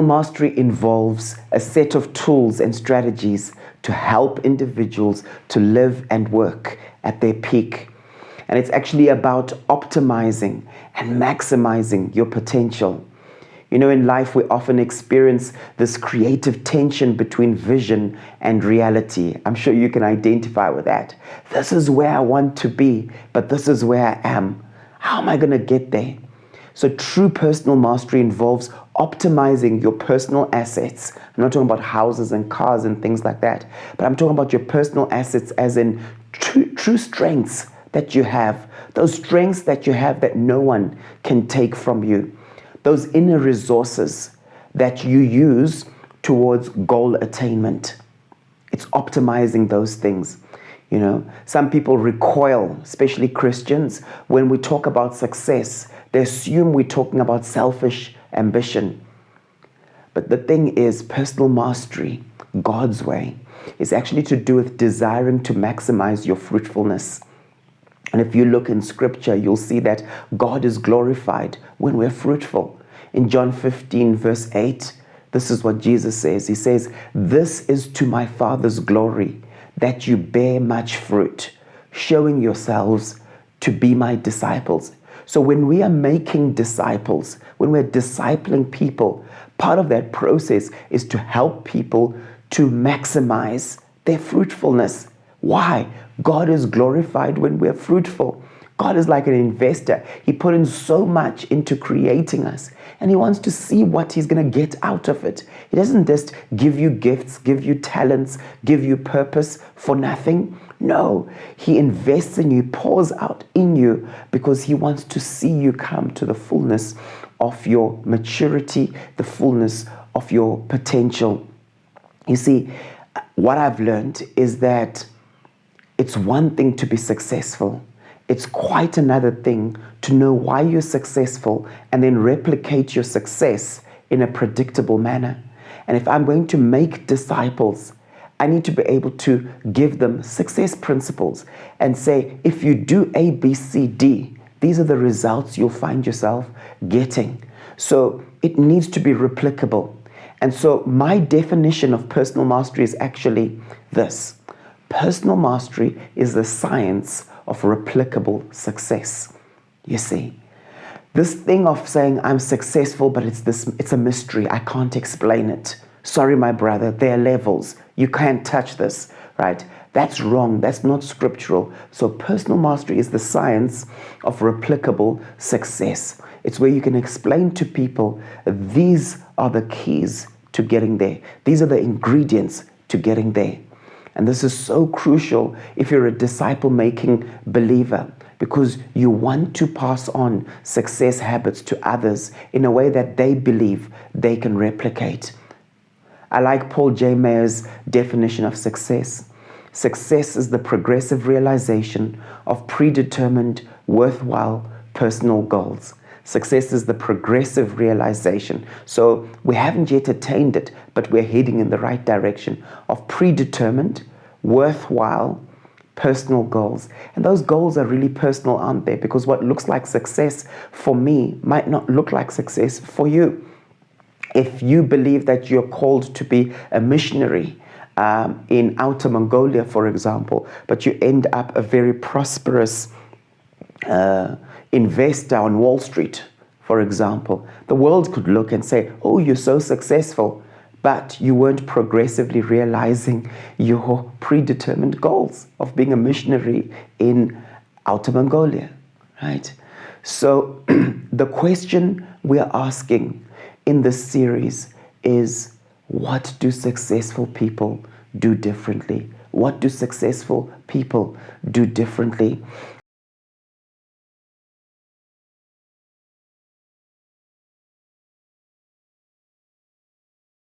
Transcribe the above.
Mastery involves a set of tools and strategies to help individuals to live and work at their peak. And it's actually about optimizing and maximizing your potential. You know, in life, we often experience this creative tension between vision and reality. I'm sure you can identify with that. This is where I want to be, but this is where I am. How am I going to get there? So true personal mastery involves optimizing your personal assets. I'm not talking about houses and cars and things like that, but I'm talking about your personal assets as in true strengths that you have, those strengths that you have that no one can take from you, those inner resources that you use towards goal attainment. It's optimizing those things. You know, some people recoil, especially Christians, when we talk about success. They assume we're talking about selfish ambition. But the thing is, personal mastery, God's way, is actually to do with desiring to maximize your fruitfulness. And if you look in scripture, you'll see that God is glorified when we're fruitful. In John 15, verse 8, this is what Jesus says. He says, "This is to my Father's glory, that you bear much fruit, showing yourselves to be my disciples." So when we are making disciples, when we're discipling people, part of that process is to help people to maximize their fruitfulness. Why? God is glorified when we're fruitful. God is like an investor. He put in so much into creating us, and he wants to see what he's going to get out of it. He doesn't just give you gifts, give you talents, give you purpose for nothing. No, he invests in you, pours out in you, because he wants to see you come to the fullness of your maturity, the fullness of your potential. You see, what I've learned is that it's one thing to be successful. It's quite another thing to know why you're successful and then replicate your success in a predictable manner. And if I'm going to make disciples, I need to be able to give them success principles and say, if you do A, B, C, D, these are the results you'll find yourself getting. So it needs to be replicable. And so my definition of personal mastery is actually this. Personal mastery is the science of replicable success. You see, this thing of saying I'm successful, but it's a mystery. I can't explain it. Sorry, my brother, there are levels. You can't touch this, right? That's wrong. That's not scriptural. So personal mastery is the science of replicable success. It's where you can explain to people, these are the keys to getting there. These are the ingredients to getting there. And this is so crucial if you're a disciple-making believer, because you want to pass on success habits to others in a way that they believe they can replicate. I like Paul J Meyer's definition of success. Success is the progressive realization of predetermined, worthwhile personal goals. Success is the progressive realization. So we haven't yet attained it, but we're heading in the right direction of predetermined, worthwhile personal goals. And those goals are really personal, aren't they? Because what looks like success for me might not look like success for you. If you believe that you're called to be a missionary in Outer Mongolia, for example, but you end up a very prosperous investor on Wall Street, for example, the world could look and say, oh, you're so successful, but you weren't progressively realizing your predetermined goals of being a missionary in Outer Mongolia, right? So the question we're asking in this series is, what do successful people do differently? What do successful people do differently?